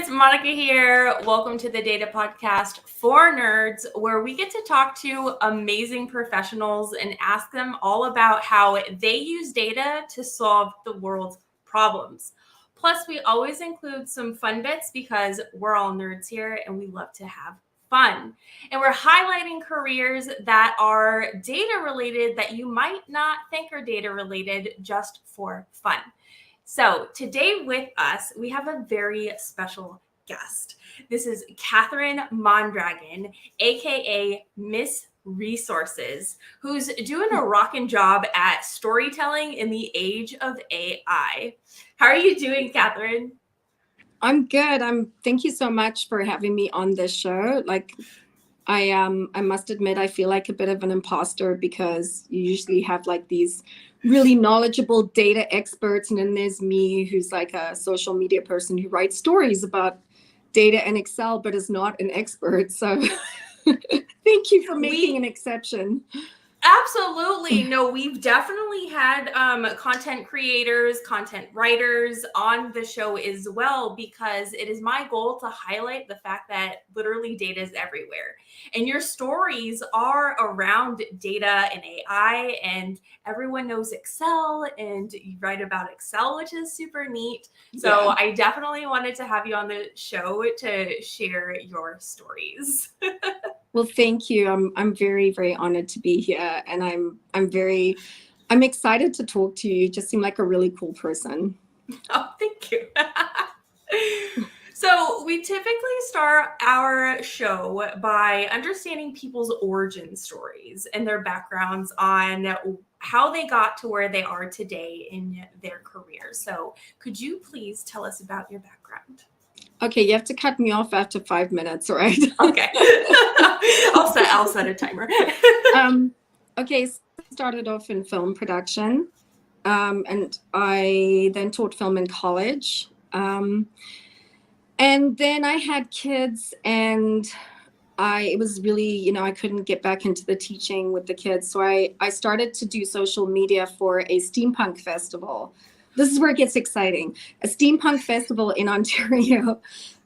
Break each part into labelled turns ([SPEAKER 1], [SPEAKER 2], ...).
[SPEAKER 1] nerds, Monica here. Welcome to the Data Podcast for Nerds, where we get to talk to amazing professionals and ask them all about how they use data to solve the world's problems. Plus, we always include some fun bits because we're all nerds here and we love to have fun. And we're highlighting careers that are data related that you might not think are data related just for fun. So today with us, we have a very special guest. This is Catherine Mondragon, aka Miss Resources, who's doing a rockin' job at storytelling in the age of AI. How are you doing, Catherine?
[SPEAKER 2] I'm good. Thank you so much for having me on this show. I must admit, I feel like a bit of an imposter because you usually have like these really knowledgeable data experts, and then there's me, who's like a social media person who writes stories about data and Excel, but is not an expert. So thank you for making an exception.
[SPEAKER 1] Absolutely. No, we've definitely had content creators, content writers on the show as well, because it is my goal to highlight the fact that literally data is everywhere. And your stories are around data and AI, and everyone knows Excel, and you write about Excel, which is super neat. So yeah. I definitely wanted to have you on the show to share your stories.
[SPEAKER 2] Well, thank you. I'm very, very honored to be here, and I'm excited to talk to you. You just seem like a really cool person.
[SPEAKER 1] Oh, thank you. So we typically start our show by understanding people's origin stories and their backgrounds on how they got to where they are today in their career. So could you please tell us about your background?
[SPEAKER 2] Okay, you have to cut me off after 5 minutes, all right?
[SPEAKER 1] Okay. I'll set a timer.
[SPEAKER 2] Okay, so I started off in film production, and I then taught film in college. And then I had kids, and it was really, I couldn't get back into the teaching with the kids. So I started to do social media for a steampunk festival. This is where it gets exciting. A steampunk festival in Ontario.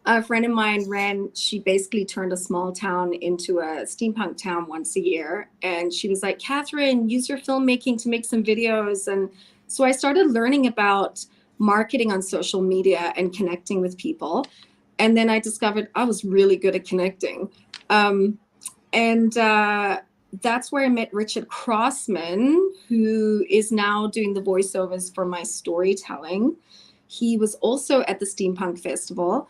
[SPEAKER 2] A friend of mine she basically turned a small town into a steampunk town once a year. And she was like, Catherine, use your filmmaking to make some videos. And so I started learning about marketing on social media and connecting with people. And then I discovered I was really good at connecting. That's where I met Richard Crossman, who is now doing the voiceovers for my storytelling. He was also at the Steampunk Festival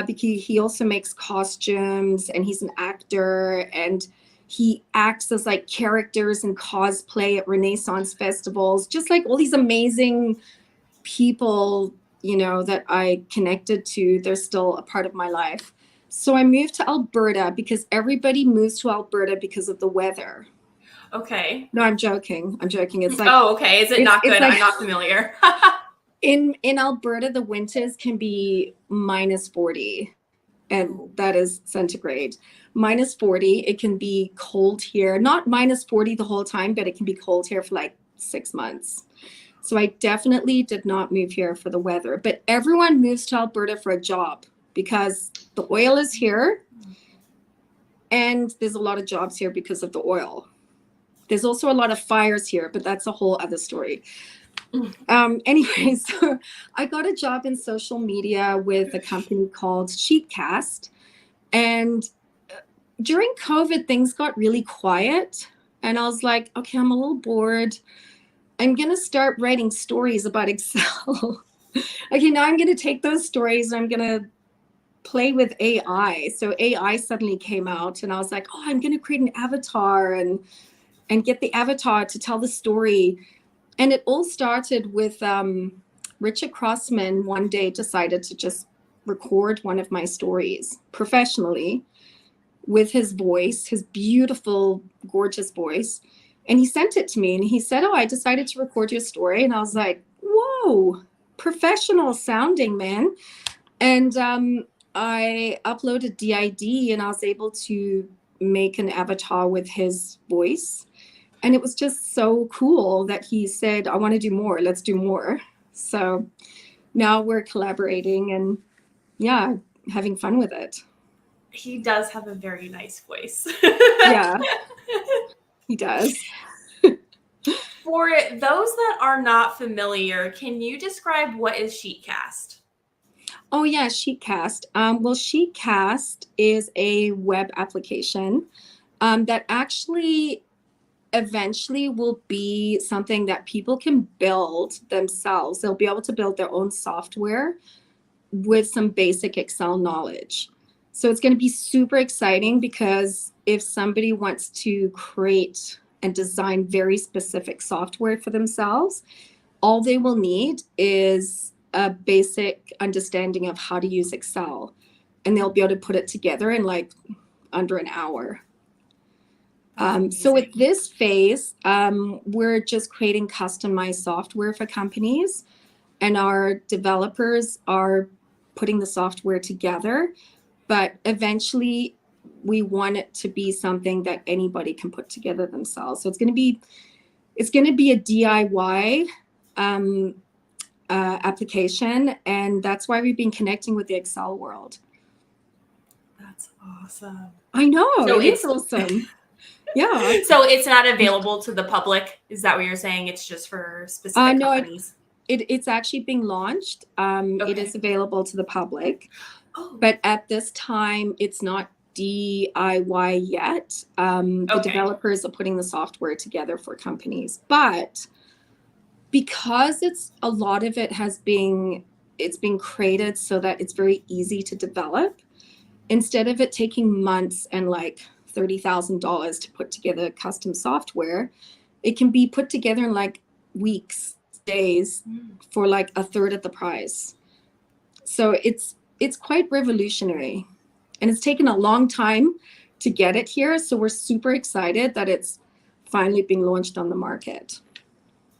[SPEAKER 2] because he also makes costumes, and he's an actor, and he acts as like characters in cosplay at Renaissance festivals, just like all these amazing people, that I connected to. They're still a part of my life. So I moved to Alberta because everybody moves to Alberta because of the weather.
[SPEAKER 1] Okay.
[SPEAKER 2] No, I'm joking. It's like,
[SPEAKER 1] oh, okay. Is it not good? Like, I'm not familiar.
[SPEAKER 2] in Alberta, the winters can be -40, and that is centigrade. -40. It can be cold here. Not -40 the whole time, but it can be cold here for like 6 months. So I definitely did not move here for the weather. But everyone moves to Alberta for a job, because the oil is here, and there's a lot of jobs here because of the oil. There's also a lot of fires here, but that's a whole other story. Anyway, so I got a job in social media with a company called Sheetcast. And during COVID, things got really quiet. And I was like, okay, I'm a little bored. I'm going to start writing stories about Excel. Okay, now I'm going to take those stories and I'm going to play with AI. So AI suddenly came out, and I was like, oh, I'm going to create an avatar and get the avatar to tell the story. And it all started with Richard Crossman one day decided to just record one of my stories professionally with his voice, his beautiful, gorgeous voice. And he sent it to me, and he said, oh, I decided to record your story. And I was like, whoa, professional sounding, man. And I uploaded DID, and I was able to make an avatar with his voice. And it was just so cool that he said, I want to do more. Let's do more. So now we're collaborating, and yeah, having fun with it.
[SPEAKER 1] He does have a very nice voice.
[SPEAKER 2] Yeah, he does.
[SPEAKER 1] For those that are not familiar, can you describe what is Sheetcast?
[SPEAKER 2] Oh yeah, Sheetcast. Well, Sheetcast is a web application that actually eventually will be something that people can build themselves. They'll be able to build their own software with some basic Excel knowledge. So it's going to be super exciting because if somebody wants to create and design very specific software for themselves, all they will need is a basic understanding of how to use Excel, and they'll be able to put it together in like under an hour. So at this phase, we're just creating customized software for companies, and our developers are putting the software together. But eventually, we want it to be something that anybody can put together themselves. So it's going to be a DIY application, and that's why we've been connecting with the Excel world.
[SPEAKER 1] That's awesome.
[SPEAKER 2] I know,
[SPEAKER 1] so
[SPEAKER 2] it's awesome. Yeah.
[SPEAKER 1] So it's not available to the public. Is that what you're saying? It's just for specific companies?
[SPEAKER 2] It's actually being launched. It is available to the public, but at this time, it's not DIY yet. The developers are putting the software together for companies, but because a lot of it it's been created so that it's very easy to develop, instead of it taking months and like $30,000 to put together custom software, it can be put together in like weeks, days, for like a third of the price. So it's quite revolutionary, and it's taken a long time to get it here. So we're super excited that it's finally being launched on the market.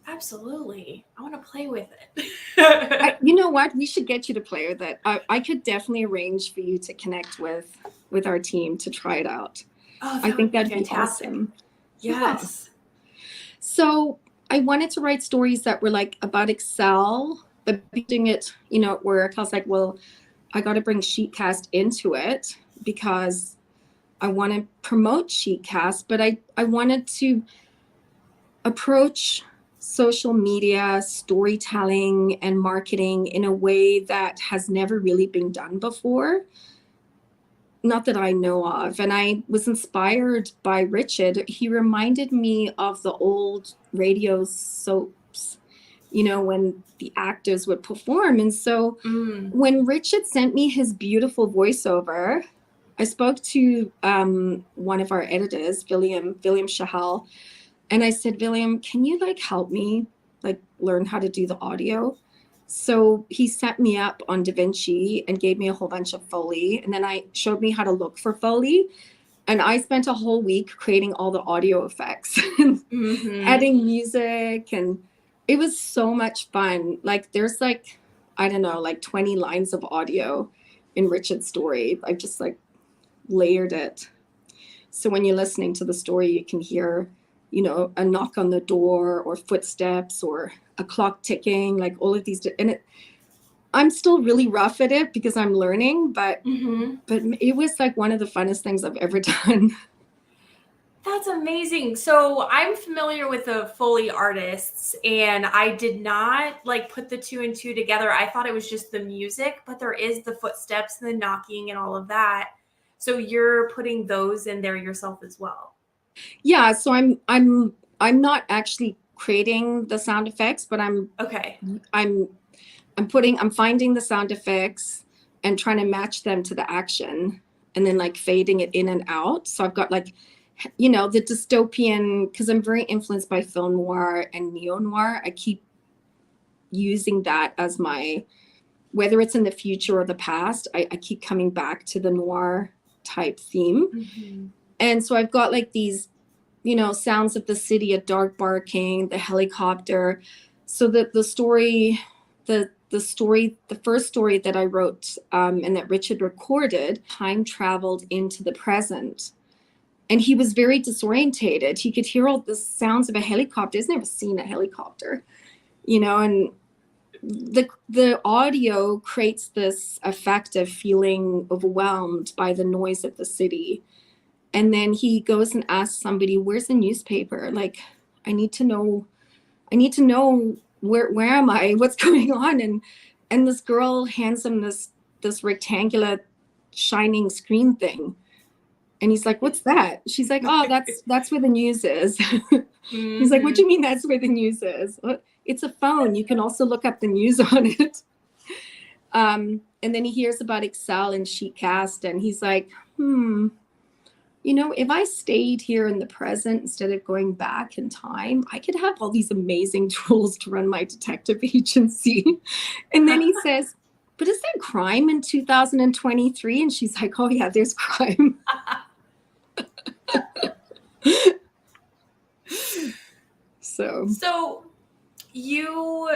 [SPEAKER 1] Absolutely. I want to play with it.
[SPEAKER 2] You know what? We should get you to play with it. I could definitely arrange for you to connect with our team to try it out.
[SPEAKER 1] Oh,
[SPEAKER 2] I think that'd
[SPEAKER 1] be fantastic.
[SPEAKER 2] Be awesome.
[SPEAKER 1] Yes.
[SPEAKER 2] Yeah. So I wanted to write stories that were like about Excel, but doing it, at work. I was like, well, I got to bring Sheetcast into it because I want to promote Sheetcast, but I wanted to approach social media, storytelling, and marketing in a way that has never really been done before. Not that I know of. And I was inspired by Richard. He reminded me of the old radio soaps, when the actors would perform. And so when Richard sent me his beautiful voiceover, I spoke to one of our editors, William Shahal, and I said, William, can you help me learn how to do the audio? So he set me up on DaVinci and gave me a whole bunch of Foley. And then I showed me how to look for Foley. And I spent a whole week creating all the audio effects, adding music. And it was so much fun. There's 20 lines of audio in Richard's story. I just layered it. So when you're listening to the story, you can hear a knock on the door or footsteps or a clock ticking, all of these. And I'm still really rough at it because I'm learning, but it was one of the funnest things I've ever done.
[SPEAKER 1] That's amazing. So I'm familiar with the Foley artists, and I did not put the two and two together. I thought it was just the music, but there is the footsteps and the knocking and all of that. So you're putting those in there yourself as well.
[SPEAKER 2] Yeah, so I'm not actually creating the sound effects, but I'm finding the sound effects and trying to match them to the action, and then fading it in and out. So I've got the dystopian, because I'm very influenced by film noir and neo noir. I keep using that as my, whether it's in the future or the past, I keep coming back to the noir type theme. And so I've got these, sounds of the city, a dog barking, the helicopter. So the first story that I wrote and that Richard recorded, time traveled into the present. And he was very disorientated. He could hear all the sounds of a helicopter. He's never seen a helicopter, and the audio creates this effect of feeling overwhelmed by the noise of the city. And then he goes and asks somebody, where's the newspaper? Like, I need to know where am I? What's going on? And this girl hands him this rectangular shining screen thing. And he's like, what's that? She's like, oh, that's where the news is. He's like, what do you mean that's where the news is? Well, it's a phone. You can also look up the news on it. And then he hears about Excel and Sheetcast, and he's like, if I stayed here in the present instead of going back in time, I could have all these amazing tools to run my detective agency. And then he says, but is there crime in 2023? And she's like, oh yeah, there's crime.
[SPEAKER 1] So you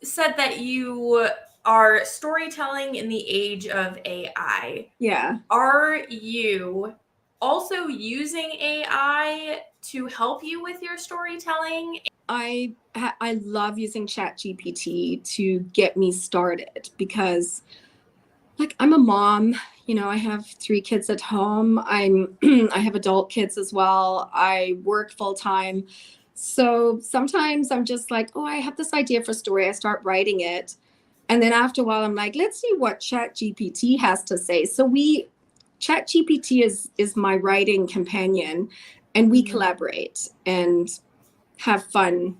[SPEAKER 1] said that you are storytelling in the age of AI.
[SPEAKER 2] Yeah.
[SPEAKER 1] Are you also using AI to help you with your storytelling?
[SPEAKER 2] I love using ChatGPT to get me started because, like, I'm a mom. I have 3 kids at home. I have adult kids as well. I work full time. So sometimes I'm just like, oh, I have this idea for a story. I start writing it. And then after a while, I'm like, let's see what ChatGPT has to say. So ChatGPT is my writing companion, and we collaborate and have fun,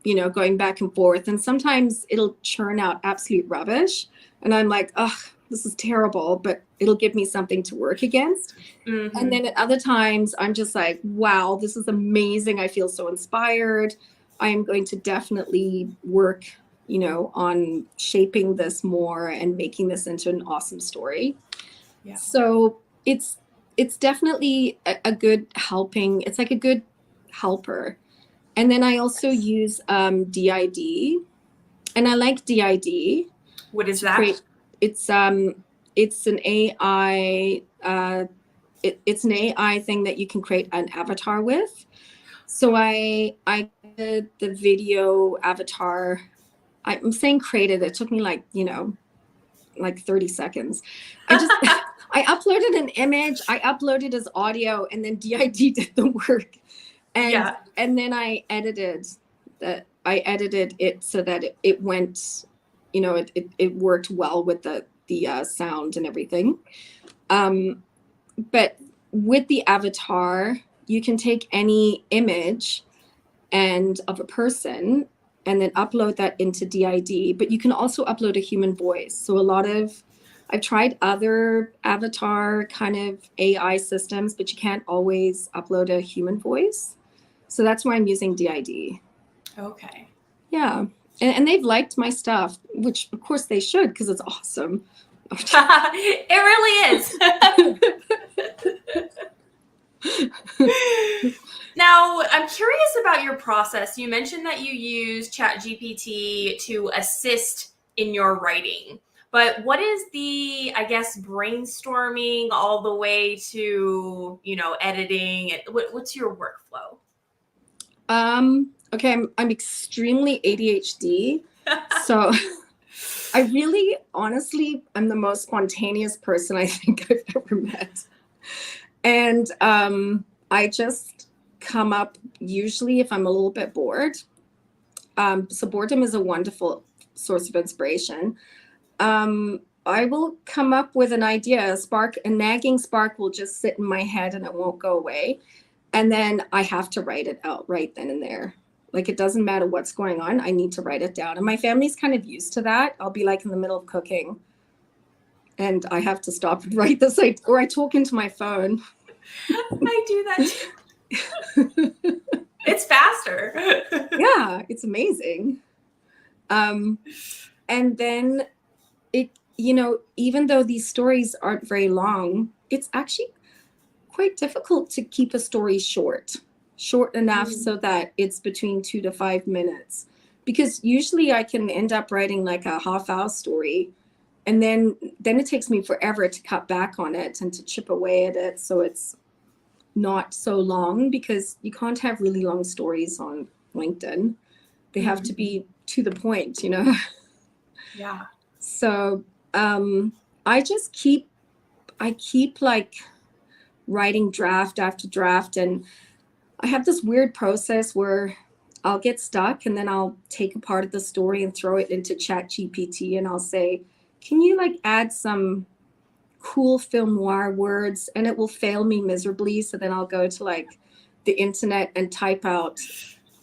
[SPEAKER 2] going back and forth. And sometimes it'll churn out absolute rubbish. And I'm like, oh, this is terrible, but it'll give me something to work against. Mm-hmm. And then at other times, I'm just like, wow, this is amazing. I feel so inspired. I am going to definitely work, on shaping this more and making this into an awesome story. Yeah. So it's definitely a good helping. It's like a good helper. And then I also use DID, and I like DID.
[SPEAKER 1] What is that?
[SPEAKER 2] It's an AI. It's an AI thing that you can create an avatar with. So I did the video avatar. I'm saying created. It took me like 30 seconds. I uploaded an image. I uploaded as audio, and then DID did the work. And then I edited it so that it went, it worked well with the sound and everything. But with the avatar, you can take any image of a person and then upload that into DID, but you can also upload a human voice. So I've tried other avatar kind of AI systems, but you can't always upload a human voice. So that's why I'm using DID.
[SPEAKER 1] Okay.
[SPEAKER 2] Yeah. And they've liked my stuff, which of course they should, because it's awesome.
[SPEAKER 1] It really is. Now, I'm curious about your process. You mentioned that you use ChatGPT to assist in your writing. But what is the, brainstorming all the way to, editing? What's your workflow?
[SPEAKER 2] Okay, I'm extremely ADHD. So I really, honestly, I'm the most spontaneous person I think I've ever met. And I just come up, usually if I'm a little bit bored. So boredom is a wonderful source of inspiration. I will come up with an idea, a nagging spark will just sit in my head and it won't go away. And then I have to write it out right then and there. Like, it doesn't matter what's going on. I need to write it down. And my family's kind of used to that. I'll be like in the middle of cooking and I have to stop and write this, or I talk into my phone.
[SPEAKER 1] I do that too. It's faster.
[SPEAKER 2] Yeah, it's amazing. And then even though these stories aren't very long, it's actually quite difficult to keep a story short enough so that it's between 2 to 5 minutes, because usually I can end up writing like a half-hour story, and then it takes me forever to cut back on it and to chip away at it so it's not so long, because you can't have really long stories on LinkedIn. They have to be to the point,
[SPEAKER 1] Yeah.
[SPEAKER 2] So I keep like writing draft after draft, and I have this weird process where I'll get stuck and then I'll take a part of the story and throw it into Chat GPT, and I'll say, can you like add some cool film noir words? And it will fail me miserably. So then I'll go to like the internet and type out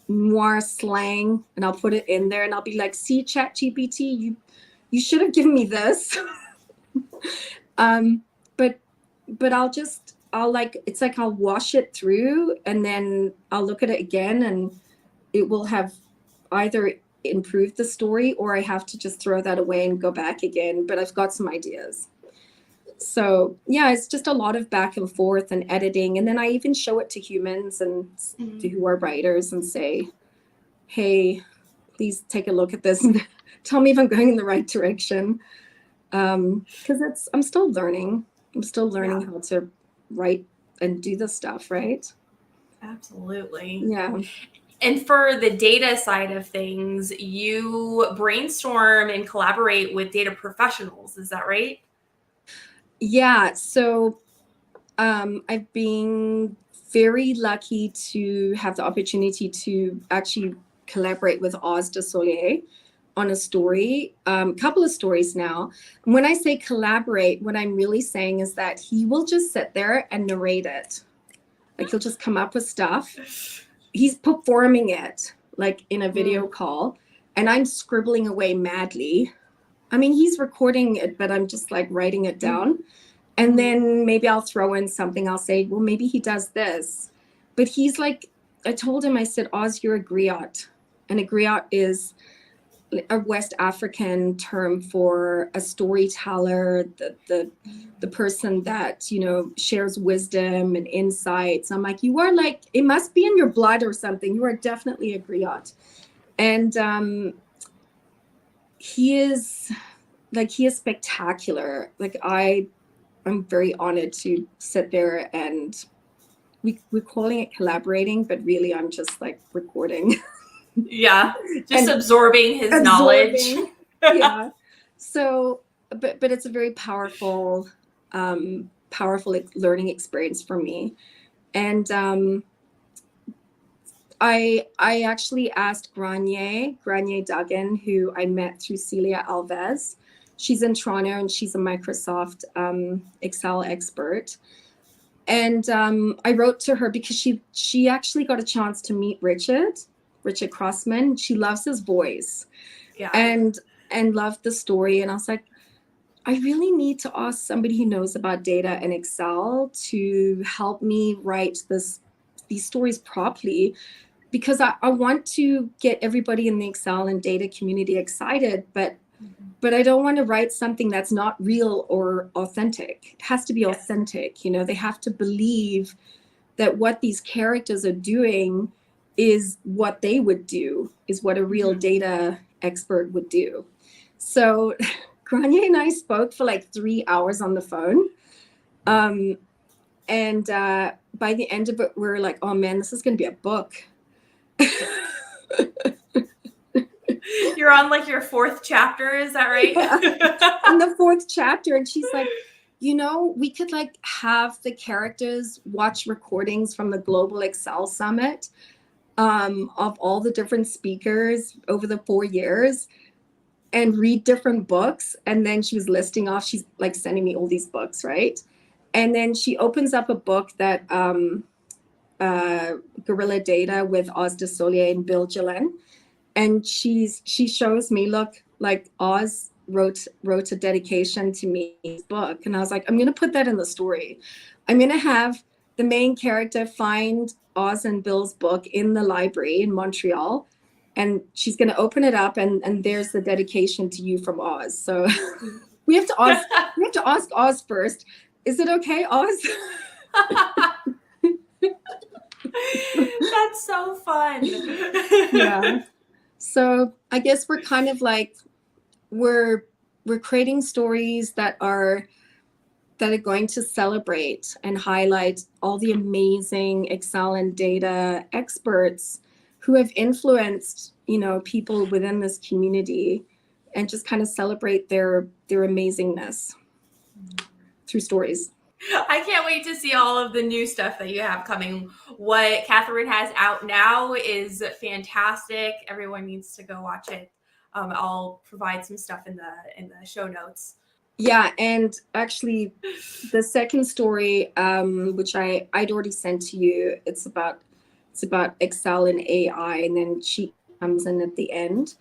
[SPEAKER 2] noir slang and I'll put it in there and I'll be like, see, Chat GPT, you should have given me this. But I'll like, it's like I'll wash it through and then I'll look at it again and it will have either improved the story or I have to just throw that away and go back again. But I've got some ideas. So yeah, it's just a lot of back and forth and editing. And then I even show it to humans and who are writers and say, hey, please take a look at this and tell me if I'm going in the right direction. Because I'm still learning. I'm still learning how to write and do this stuff, right?
[SPEAKER 1] Absolutely.
[SPEAKER 2] Yeah.
[SPEAKER 1] And for the data side of things, you brainstorm and collaborate with data professionals. Is that right?
[SPEAKER 2] Yeah. So I've been very lucky to have the opportunity to actually collaborate with Oz de Solier on a story, couple of stories now. And when I say collaborate, what I'm really saying is that he will just sit there and narrate it. Like he'll just come up with stuff. He's performing it like in a video call and I'm scribbling away madly. I mean, he's recording it, but I'm just like writing it down. And then maybe I'll throw in something. I'll say, well, maybe he does this. But he's like, I told him, I said, Oz, you're a griot. And a griot is a West African term for a storyteller, the person that, you know, shares wisdom and insights. I'm like, you are like, it must be in your blood or something. You are definitely a griot. And he is spectacular. Like I'm very honored to sit there and we're calling it collaborating, but really I'm just like recording.
[SPEAKER 1] Yeah, just absorbing his knowledge.
[SPEAKER 2] Yeah. So, but it's a very powerful learning experience for me. And I actually asked Granier Duggan, who I met through Celia Alves. She's in Toronto and she's a Microsoft Excel expert. And I wrote to her because she actually got a chance to meet Richard Crossman. She loves his voice, and loved the story. And I was like, I really need to ask somebody who knows about data and Excel to help me write these stories properly, because I want to get everybody in the Excel and data community excited, but I don't want to write something that's not real or authentic. It has to be authentic. You know, they have to believe that what these characters are doing is what they would do, is what a real data expert would do. So Granier and I spoke for like 3 hours on the phone. And by the end of it, we're like, oh man, this is going to be a book.
[SPEAKER 1] You're on like your 4th chapter, is that right?
[SPEAKER 2] Yeah. On the 4th chapter. And she's like, you know, we could like have the characters watch recordings from the Global Excel Summit of all the different speakers over the 4 years and read different books. And then she was listing off, she's like sending me all these books, right? And then she opens up a book that Guerrilla Data with Oz de Solier and Bill Gillen. And she shows me, look, like Oz wrote a dedication to me book. And I was like, I'm going to put that in the story. I'm going to have the main character find Oz and Bill's book in the library in Montreal. And she's going to open it up and there's the dedication to you from Oz. So we have to ask Oz first. Is it okay, Oz?
[SPEAKER 1] That's so fun.
[SPEAKER 2] Yeah. So I guess we're kind of like, we're creating stories that are going to celebrate and highlight all the amazing Excel and data experts who have influenced, you know, people within this community and just kind of celebrate their amazingness through stories.
[SPEAKER 1] I can't wait to see all of the new stuff that you have coming. What Catherine has out now is fantastic. Everyone needs to go watch it. I'll provide some stuff in the show notes.
[SPEAKER 2] Yeah, and actually, the second story, which I'd already sent to you, it's about Excel and AI, and then she comes in at the end.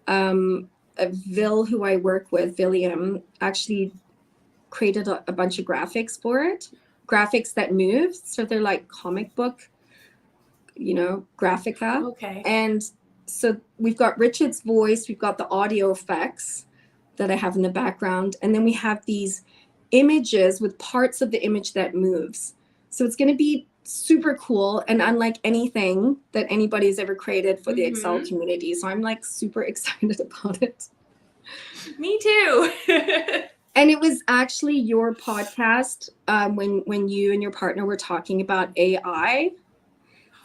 [SPEAKER 2] Vil, who I work with, William, actually created a bunch of graphics for it, graphics that move. So they're like comic book, graphica.
[SPEAKER 1] Okay.
[SPEAKER 2] And so we've got Richard's voice, we've got the audio effects that I have in the background, and then we have these images with parts of the image that moves. So it's going to be super cool and unlike anything that anybody's ever created for the Excel community. So I'm like super excited about it.
[SPEAKER 1] Me too.
[SPEAKER 2] And it was actually your podcast when you and your partner were talking about AI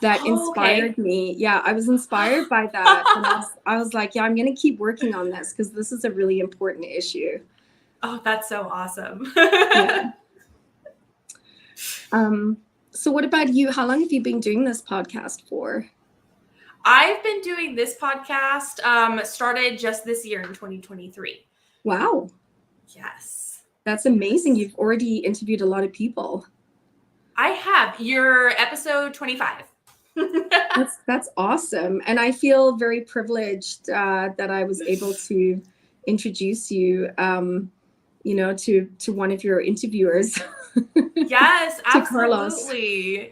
[SPEAKER 2] that inspired me. Yeah, I was inspired by that. And I was like, yeah, I'm going to keep working on this because this is a really important issue.
[SPEAKER 1] Oh, that's so awesome.
[SPEAKER 2] Yeah. So what about you? How long have you been doing this podcast for?
[SPEAKER 1] I've been doing this podcast, started just this year in 2023.
[SPEAKER 2] Wow.
[SPEAKER 1] Yes.
[SPEAKER 2] That's amazing. You've already interviewed a lot of people.
[SPEAKER 1] I have. You're episode 25.
[SPEAKER 2] That's awesome. And I feel very privileged that I was able to introduce you, to one of your interviewers.
[SPEAKER 1] Yes, absolutely.
[SPEAKER 2] Carlos.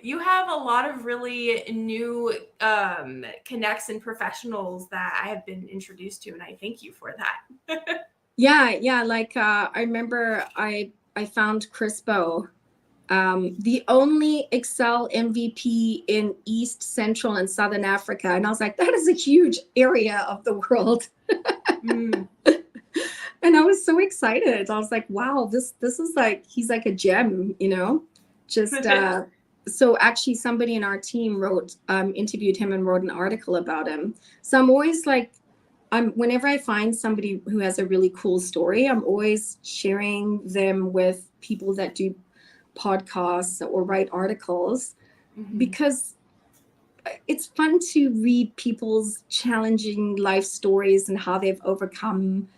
[SPEAKER 1] You have a lot of really new connects and professionals that I have been introduced to, and I thank you for that.
[SPEAKER 2] Yeah. Like I remember I found Crispo, the only Excel MVP in East, Central, and Southern Africa. And I was like, that is a huge area of the world. And I was so excited. I was like, wow, this is like, he's like a gem, just, so actually somebody in our team interviewed him and wrote an article about him. So I'm always like, whenever I find somebody who has a really cool story, I'm always sharing them with people that do podcasts or write articles, because it's fun to read people's challenging life stories and how they've overcome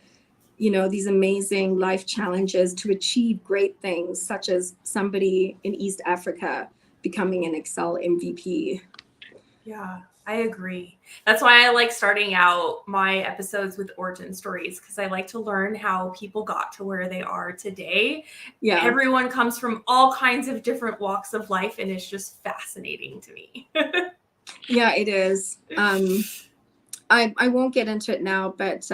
[SPEAKER 2] these amazing life challenges to achieve great things, such as somebody in East Africa becoming an Excel MVP.
[SPEAKER 1] Yeah, I agree. That's why I like starting out my episodes with origin stories, because I like to learn how people got to where they are today.
[SPEAKER 2] Yeah.
[SPEAKER 1] Everyone comes from all kinds of different walks of life, and it's just fascinating to me.
[SPEAKER 2] Yeah, it is. I won't get into it now, but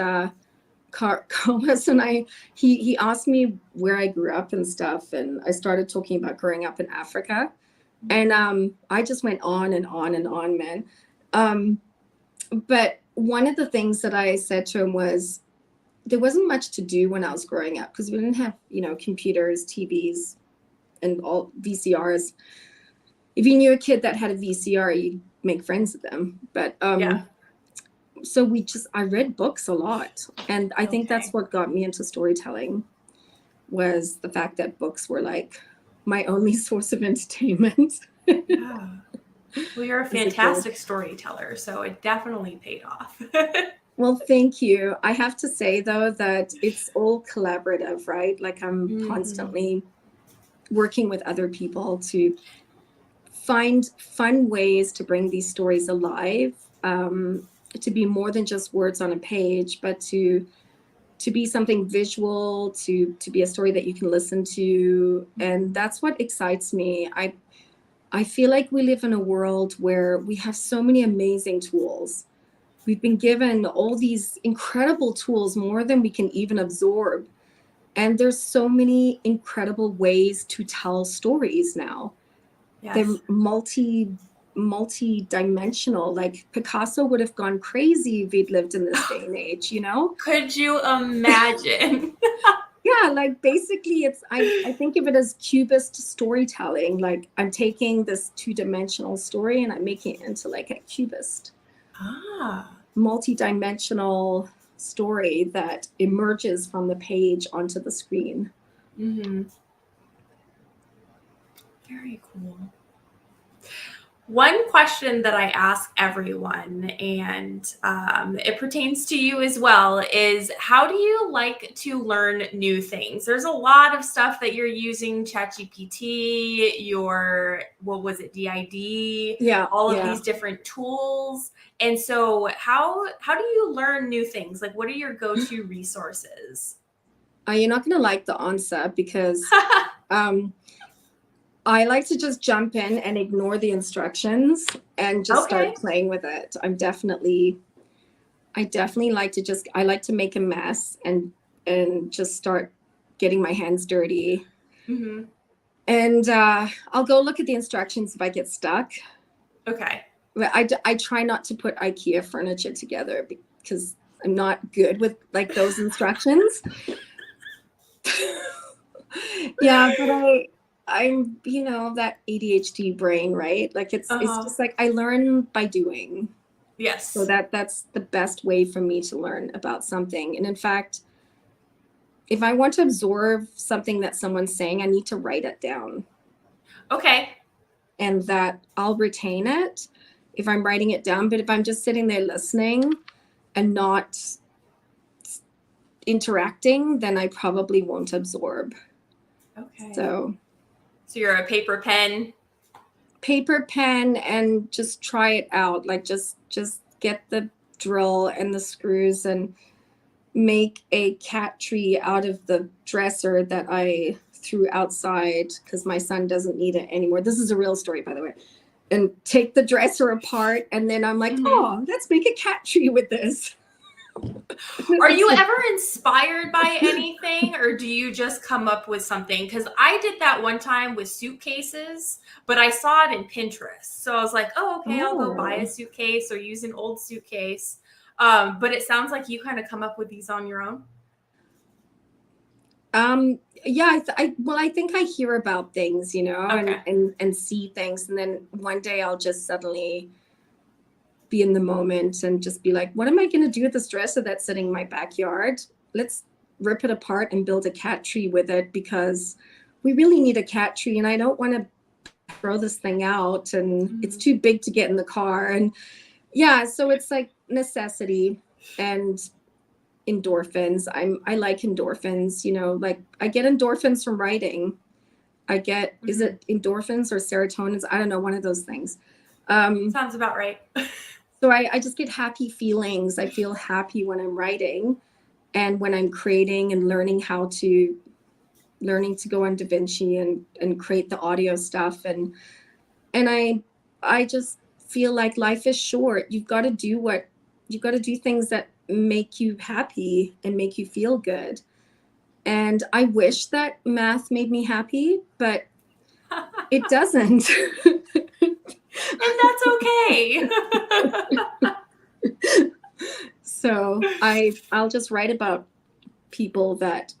[SPEAKER 2] Carlos and he asked me where I grew up and stuff, and I started talking about growing up in Africa, and I just went on and on and on, man. But one of the things that I said to him was, there wasn't much to do when I was growing up because we didn't have computers, TVs, and all VCRs. If you knew a kid that had a VCR, you'd make friends with them. But so I read books a lot. And I think that's what got me into storytelling, was the fact that books were like my only source of entertainment.
[SPEAKER 1] Yeah. Well, you're a fantastic storyteller, so it definitely paid off.
[SPEAKER 2] Well, thank you. I have to say, though, that it's all collaborative, right? Like I'm constantly working with other people to find fun ways to bring these stories alive, to be more than just words on a page, but to be something visual, to be a story that you can listen to. And that's what excites me. I feel like we live in a world where we have so many amazing tools. We've been given all these incredible tools, more than we can even absorb. And there's so many incredible ways to tell stories now. Yes. They're multi-dimensional. Like Picasso would have gone crazy if he'd lived in this day and age,
[SPEAKER 1] Could you imagine?
[SPEAKER 2] Yeah, like basically I think of it as cubist storytelling. Like I'm taking this two-dimensional story and I'm making it into like a cubist. Multi-dimensional story that emerges from the page onto the screen.
[SPEAKER 1] Mm-hmm. Very cool. One question that I ask everyone, and it pertains to you as well, is how do you like to learn new things? There's a lot of stuff that you're using, ChatGPT, what was it, DID, all of these different tools. And so how do you learn new things? Like, what are your go-to resources?
[SPEAKER 2] You're not going to like the answer because I like to just jump in and ignore the instructions and just start playing with it. I definitely like to I like to make a mess and just start getting my hands dirty.
[SPEAKER 1] Mm-hmm.
[SPEAKER 2] And I'll go look at the instructions if I get stuck.
[SPEAKER 1] Okay.
[SPEAKER 2] But I try not to put IKEA furniture together because I'm not good with like those instructions. Yeah, but I'm, that ADHD brain, right? Like it's just like I learn by doing.
[SPEAKER 1] Yes.
[SPEAKER 2] So that's the best way for me to learn about something. And in fact, if I want to absorb something that someone's saying, I need to write it down.
[SPEAKER 1] Okay.
[SPEAKER 2] And that I'll retain it if I'm writing it down. But if I'm just sitting there listening and not interacting, then I probably won't absorb.
[SPEAKER 1] Okay.
[SPEAKER 2] So
[SPEAKER 1] you're a paper pen,
[SPEAKER 2] and just try it out. Like just get the drill and the screws and make a cat tree out of the dresser that I threw outside because my son doesn't need it anymore. This is a real story, by the way. And take the dresser apart, and then I'm like, oh, let's make a cat tree with this.
[SPEAKER 1] Are you ever inspired by anything, or do you just come up with something? Because I did that one time with suitcases, but I saw it in Pinterest. So I was like, oh, okay, I'll go buy a suitcase or use an old suitcase. But it sounds like you kind of come up with these on your own.
[SPEAKER 2] Yeah, I think I hear about things, and see things. And then one day I'll just suddenly be in the moment and just be like, what am I going to do with this dresser that's sitting in my backyard? Let's rip it apart and build a cat tree with it because we really need a cat tree. And I don't want to throw this thing out and it's too big to get in the car. And yeah, so it's like necessity and endorphins. I like endorphins, like I get endorphins from writing. I get, is it endorphins or serotonins? I don't know, one of those things.
[SPEAKER 1] Sounds about right.
[SPEAKER 2] So I just get happy feelings. I feel happy when I'm writing and when I'm creating and learning to go on DaVinci and create the audio stuff. And I just feel like life is short. You've got to do things that make you happy and make you feel good. And I wish that math made me happy, but it doesn't. And that's okay. So I'll just write about people that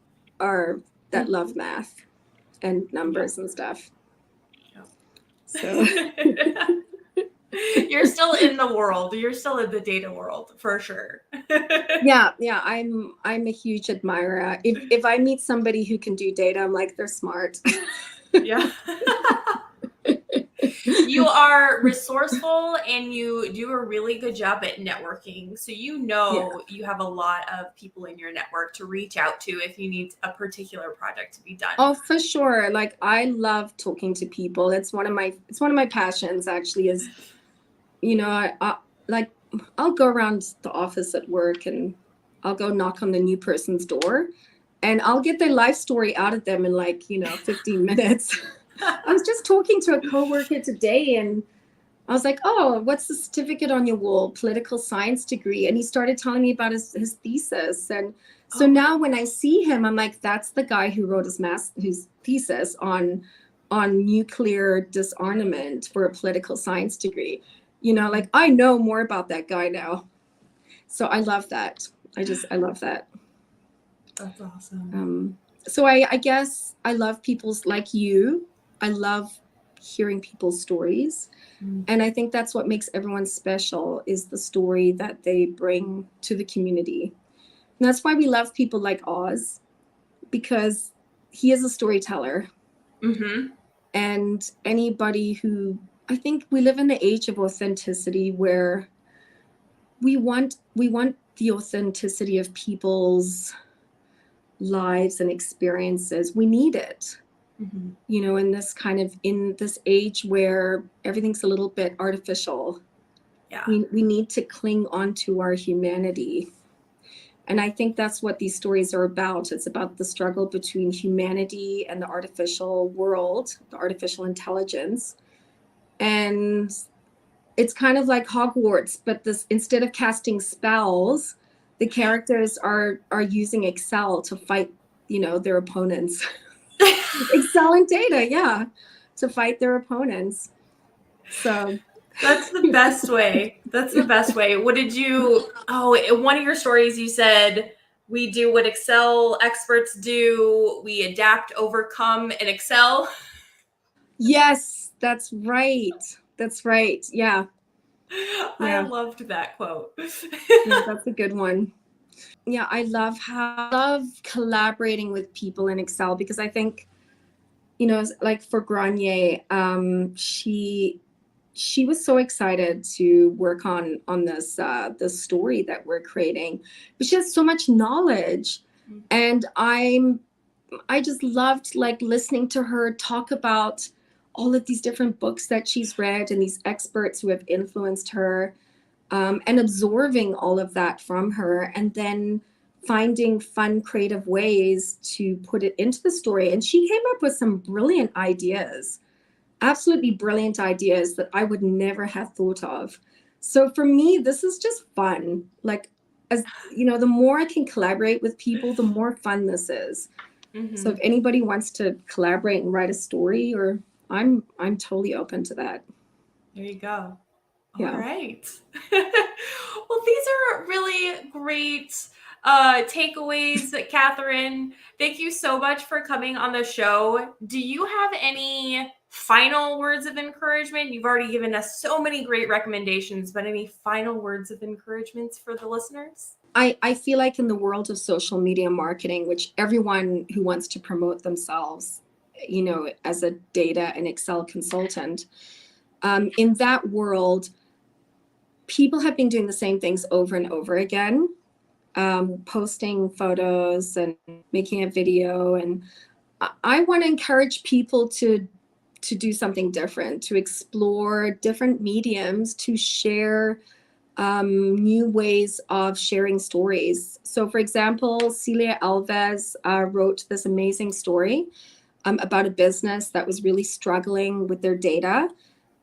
[SPEAKER 2] love math and numbers and stuff. So
[SPEAKER 1] you're still in the world. You're still in the data world for sure.
[SPEAKER 2] Yeah. I'm a huge admirer. If I meet somebody who can do data, I'm like, they're smart.
[SPEAKER 1] Yeah. You are resourceful and you do a really good job at networking. So you have a lot of people in your network to reach out to if you need a particular project to be done.
[SPEAKER 2] Oh, for sure. Like I love talking to people. It's one of my passions actually is, I'll go around the office at work and I'll go knock on the new person's door and I'll get their life story out of them in 15 minutes. I was just talking to a coworker today and I was like, oh, what's the certificate on your wall? Political science degree. And he started telling me about his thesis. And so now when I see him, I'm like, that's the guy who wrote his thesis on nuclear disarmament for a political science degree. I know more about that guy now. So I love that. I love that.
[SPEAKER 1] That's awesome.
[SPEAKER 2] So I guess I love people's like you. I love hearing people's stories. And I think that's what makes everyone special is the story that they bring to the community. And that's why we love people like Oz, because he is a storyteller.
[SPEAKER 1] Mm-hmm.
[SPEAKER 2] And anybody who, I think we live in the age of authenticity where we want the authenticity of people's lives and experiences. We need it.
[SPEAKER 1] Mm-hmm.
[SPEAKER 2] You know, in this age where everything's a little bit artificial.
[SPEAKER 1] Yeah.
[SPEAKER 2] We need to cling on to our humanity. And I think that's what these stories are about. It's about the struggle between humanity and the artificial world, the artificial intelligence. And it's kind of like Hogwarts, but this, instead of casting spells, the characters are using Excel to fight, you know, their opponents. Excel and data, yeah, to fight their opponents. So
[SPEAKER 1] That's the best way. That's the best way. What did you, in one of your stories, you said, we do what Excel experts do. We adapt, overcome, and excel.
[SPEAKER 2] yes, that's right. That's right. Yeah.
[SPEAKER 1] I
[SPEAKER 2] Yeah.
[SPEAKER 1] loved that quote.
[SPEAKER 2] Yeah, that's a good one. Yeah, I love collaborating with people in Excel, because I think, you know, like for Grenier, she was so excited to work on this story that we're creating, but she has so much knowledge, and I just loved like listening to her talk about all of these different books that she's read and these experts who have influenced her, and absorbing all of that from her, and then finding fun, creative ways to put it into the story. And she came up with some brilliant ideas, absolutely brilliant ideas that I would never have thought of. So for me, this is just fun. Like, as you know, the more I can collaborate with people, the more fun this is.
[SPEAKER 1] Mm-hmm.
[SPEAKER 2] So if anybody wants to collaborate and write a story, or I'm totally open to that.
[SPEAKER 1] There you go.
[SPEAKER 2] Yeah.
[SPEAKER 1] All right. Well, these are really great takeaways, Catherine. Thank you so much for coming on the show. Do you have any final words of encouragement? You've already given us so many great recommendations, but any final words of encouragement for the listeners?
[SPEAKER 2] I feel like in the world of social media marketing, which everyone who wants to promote themselves, you know, as a data and Excel consultant, in that world, people have been doing the same things over and over again, posting photos and making a video. And I want to encourage people to do something different, to explore different mediums, to share new ways of sharing stories. So, for example, Celia Alves wrote this amazing story about a business that was really struggling with their data.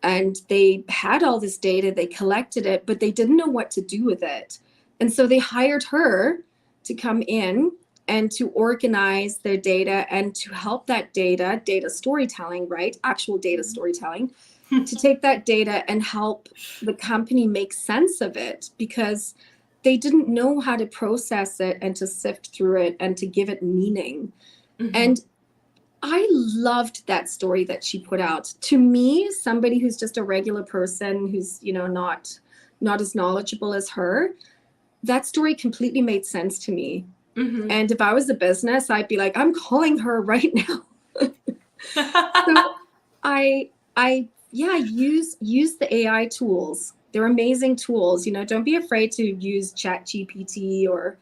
[SPEAKER 2] And they had all this data, they collected it, but they didn't know what to do with it. And so they hired her to come in and to organize their data and to help that data storytelling, right? Actual data storytelling, to take that data and help the company make sense of it, because they didn't know how to process it and to sift through it and to give it meaning.
[SPEAKER 1] Mm-hmm.
[SPEAKER 2] And I loved that story that she put out. To me, somebody who's just a regular person, who's, you know, not as knowledgeable as her, that story completely made sense to me.
[SPEAKER 1] Mm-hmm.
[SPEAKER 2] And if I was a business, I'd be like, I'm calling her right now. So use the AI tools. They're amazing tools. You know, don't be afraid to use ChatGPT or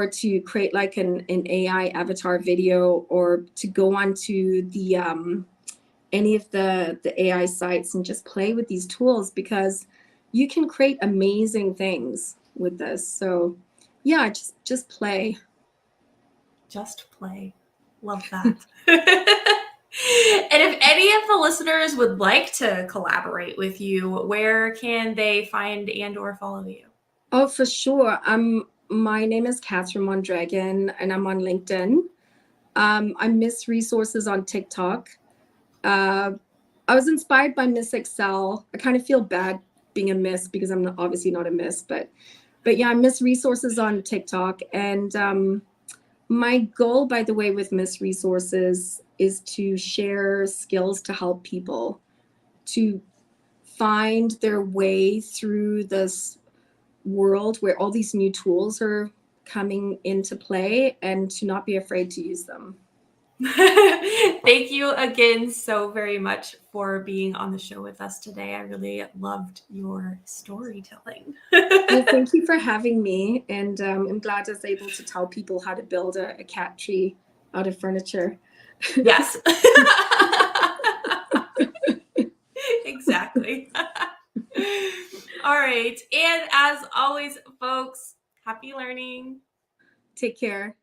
[SPEAKER 2] to create like an AI avatar video, or to go onto the any of the AI sites and just play with these tools, because you can create amazing things with this. So yeah, just play.
[SPEAKER 1] Just play. Love that. And if any of the listeners would like to collaborate with you, where can they find and or follow you?
[SPEAKER 2] Oh, for sure. My name is Catherine Mondragon, and I'm on LinkedIn. I'm Miss Resources on TikTok. I was inspired by Miss Excel. I kind of feel bad being a miss, because I'm obviously not a miss, but yeah, I'm Miss Resources on TikTok. And my goal, by the way, with Miss Resources is to share skills to help people to find their way through this world where all these new tools are coming into play and to not be afraid to use them.
[SPEAKER 1] Thank you again so very much for being on the show with us today. I really loved your storytelling.
[SPEAKER 2] Well, thank you for having me. And I'm glad I was able to tell people how to build a cat tree out of furniture.
[SPEAKER 1] Yes. Exactly. All right. And as always, folks, happy learning.
[SPEAKER 2] Take care.